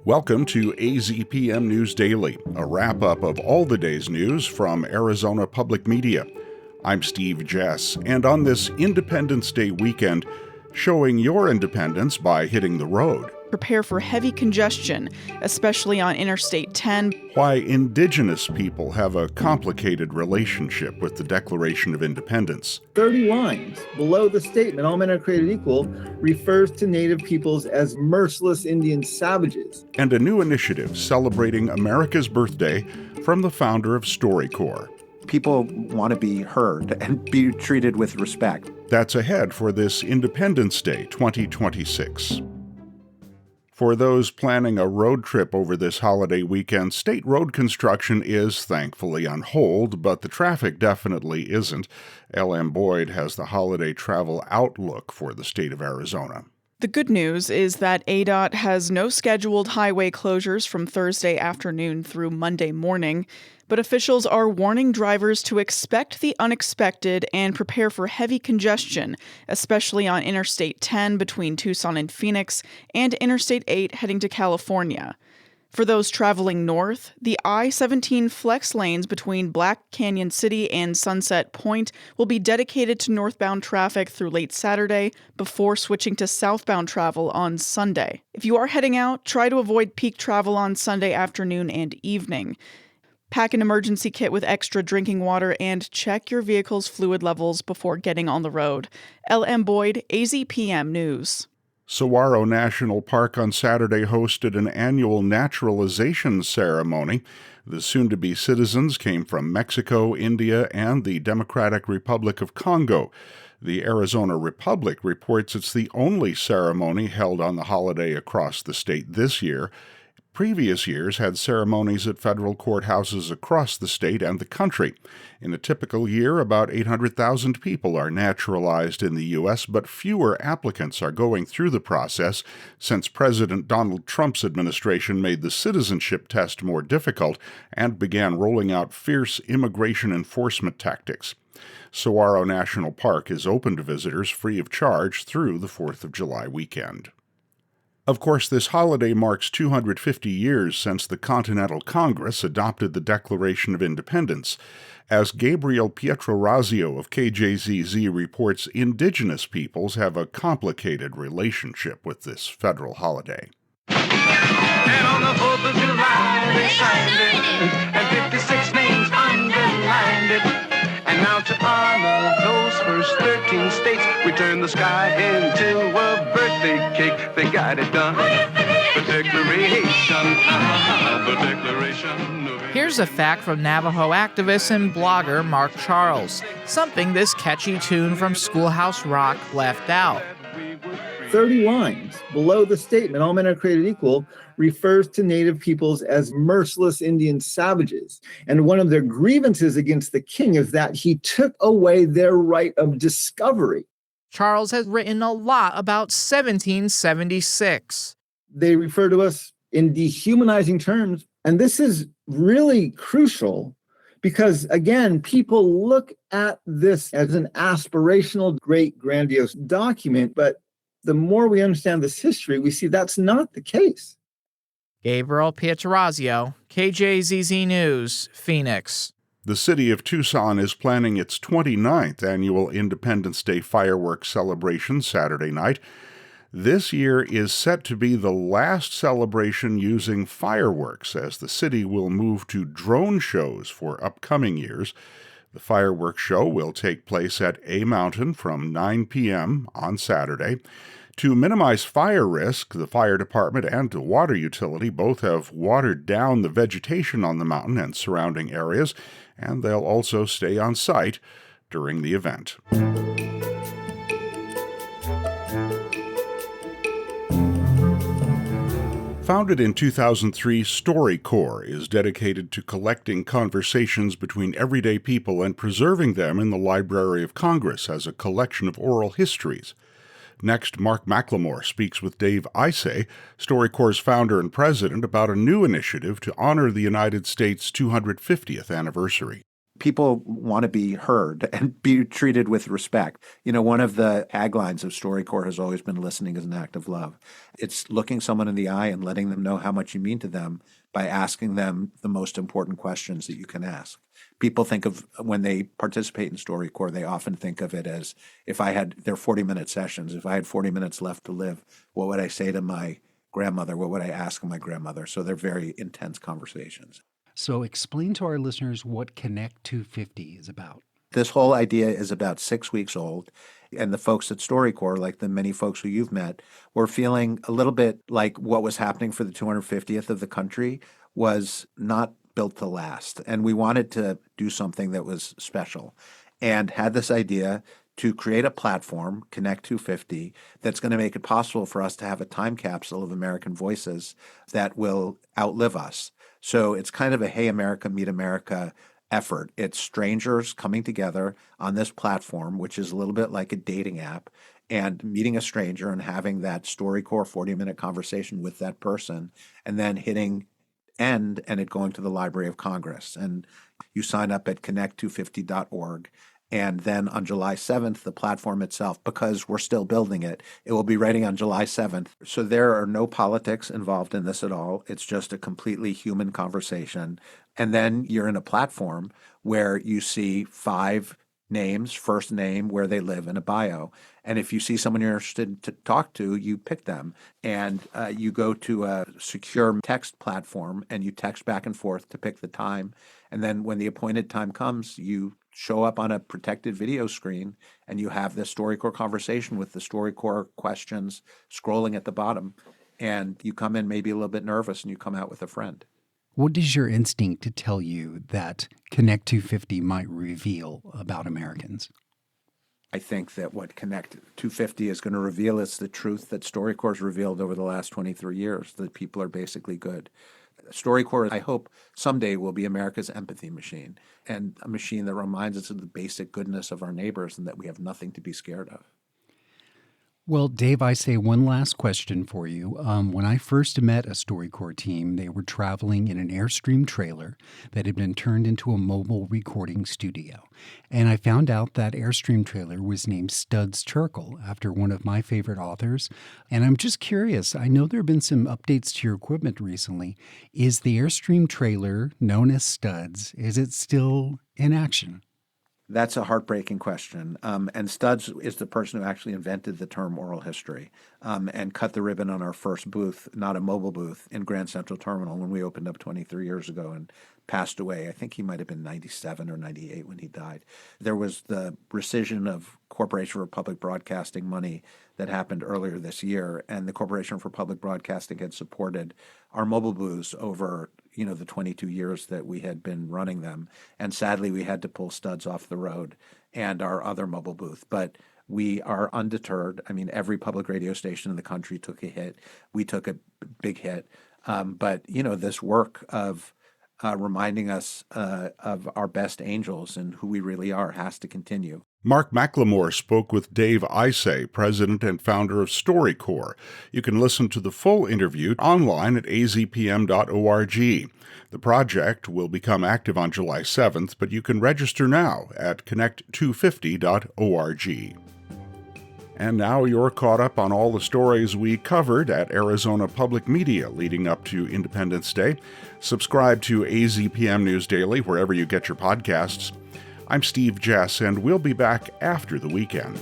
Welcome to AZPM News Daily, a wrap-up of all the day's news from Arizona Public Media. I'm Steve Jess, and on this Independence Day weekend, showing your independence by hitting the road. Prepare for heavy congestion, especially on Interstate 10. Why indigenous people have a complicated relationship with the Declaration of Independence. 30 lines below the statement, all men are created equal, refers to Native peoples as merciless Indian savages. And a new initiative celebrating America's birthday from the founder of StoryCorps. People want to be heard and be treated with respect. That's ahead for this Independence Day 2026. For those planning a road trip over this holiday weekend, state road construction is thankfully on hold, but the traffic definitely isn't. L.M. Boyd has the holiday travel outlook for the state of Arizona. The good news is that ADOT has no scheduled highway closures from Thursday afternoon through Monday morning, but officials are warning drivers to expect the unexpected and prepare for heavy congestion, especially on Interstate 10 between Tucson and Phoenix and Interstate 8 heading to California. For those traveling north, the I-17 flex lanes between Black Canyon City and Sunset Point will be dedicated to northbound traffic through late Saturday before switching to southbound travel on Sunday. If you are heading out, try to avoid peak travel on Sunday afternoon and evening. Pack an emergency kit with extra drinking water and check your vehicle's fluid levels before getting on the road. L.M. Boyd, AZPM News. Saguaro National Park on Saturday hosted an annual naturalization ceremony. The soon-to-be citizens came from Mexico, India, and the Democratic Republic of Congo. The Arizona Republic reports it's the only ceremony held on the holiday across the state this year. Previous years had ceremonies at federal courthouses across the state and the country. In a typical year, about 800,000 people are naturalized in the U.S., but fewer applicants are going through the process since President Donald Trump's administration made the citizenship test more difficult and began rolling out fierce immigration enforcement tactics. Saguaro National Park is open to visitors free of charge through the 4th of July weekend. Of course, this holiday marks 250 years since the Continental Congress adopted the Declaration of Independence. As Gabriel Pietrorazio of KJZZ reports, indigenous peoples have a complicated relationship with this federal holiday. And on the 4th of July they signed it, and 56 names underlined it. And now to honor those first 13 states, we turn the sky into a birthday cake. They got it done. The Declaration. Here's a fact from Navajo activist and blogger Mark Charles, something this catchy tune from Schoolhouse Rock left out. 30 lines below the statement, all men are created equal, refers to Native peoples as merciless Indian savages. And one of their grievances against the king is that he took away their right of discovery. Charles has written a lot about 1776. They refer to us in dehumanizing terms, and this is really crucial because, again, people look at this as an aspirational, great, grandiose document, but the more we understand this history, we see that's not the case. Gabriel Pietrorazio, KJZZ News, Phoenix. The city of Tucson is planning its 29th annual Independence Day fireworks celebration Saturday night. This year is set to be the last celebration using fireworks, as the city will move to drone shows for upcoming years. The fireworks show will take place at A Mountain from 9 p.m. on Saturday. To minimize fire risk, the fire department and the water utility both have watered down the vegetation on the mountain and surrounding areas, and they'll also stay on site during the event. Founded in 2003, StoryCorps is dedicated to collecting conversations between everyday people and preserving them in the Library of Congress as a collection of oral histories. Next, Mark McLemore speaks with Dave Isay, StoryCorps' founder and president, about a new initiative to honor the United States' 250th anniversary. People want to be heard and be treated with respect. One of the taglines of StoryCorps has always been listening is an act of love. It's looking someone in the eye and letting them know how much you mean to them by asking them the most important questions that you can ask. People think of, when they participate in StoryCorps, they often think of it as, if I had their 40-minute sessions, if I had 40 minutes left to live, what would I say to my grandmother? What would I ask of my grandmother? So they're very intense conversations. So explain to our listeners what Connect 250 is about. This whole idea is about 6 weeks old, and the folks at StoryCorps, like the many folks who you've met, were feeling a little bit like what was happening for the 250th of the country was not built to last. And we wanted to do something that was special, and had this idea to create a platform, Connect 250, that's going to make it possible for us to have a time capsule of American voices that will outlive us. So it's kind of a Hey America, Meet America effort. It's strangers coming together on this platform, which is a little bit like a dating app, and meeting a stranger and having that StoryCorps 40-minute conversation with that person, and then hitting end and it going to the Library of Congress. And you sign up at connect250.org. And then on July 7th, the platform itself, because we're still building it, it will be ready on July 7th. So there are no politics involved in this at all. It's just a completely human conversation. And then you're in a platform where you see 5 names, first name, where they live, and a bio. And if you see someone you're interested to talk to, you pick them. And you go to a secure text platform and you text back and forth to pick the time. And then when the appointed time comes, you show up on a protected video screen and you have this StoryCorps conversation with the StoryCorps questions scrolling at the bottom. And you come in maybe a little bit nervous and you come out with a friend. What does your instinct to tell you that Connect 250 might reveal about Americans? I think that what Connect 250 is going to reveal is the truth that StoryCorps has revealed over the last 23 years, that people are basically good. StoryCorps, I hope, someday will be America's empathy machine, and a machine that reminds us of the basic goodness of our neighbors and that we have nothing to be scared of. Well, Dave, I say one last question for you. When I first met a StoryCorps team, they were traveling in an Airstream trailer that had been turned into a mobile recording studio. And I found out that Airstream trailer was named Studs Terkel after one of my favorite authors. And I'm just curious, I know there have been some updates to your equipment recently. Is the Airstream trailer, known as Studs, is it still in action? That's a heartbreaking question. And Studs is the person who actually invented the term oral history and cut the ribbon on our first booth, not a mobile booth, in Grand Central Terminal when we opened up 23 years ago and passed away. I think he might have been 97 or 98 when he died. There was the rescission of Corporation for Public Broadcasting money that happened earlier this year, and the Corporation for Public Broadcasting had supported our mobile booths over the 22 years that we had been running them. And sadly, we had to pull Studs off the road and our other mobile booth. But we are undeterred. I mean, every public radio station in the country took a hit. We took a big hit. But this work of reminding us of our best angels and who we really are has to continue. Mark McLemore spoke with Dave Isay, president and founder of StoryCorps. You can listen to the full interview online at azpm.org. The project will become active on July 7th, but you can register now at connect250.org. And now you're caught up on all the stories we covered at Arizona Public Media leading up to Independence Day. Subscribe to AZPM News Daily wherever you get your podcasts. I'm Steve Jess, and we'll be back after the weekend.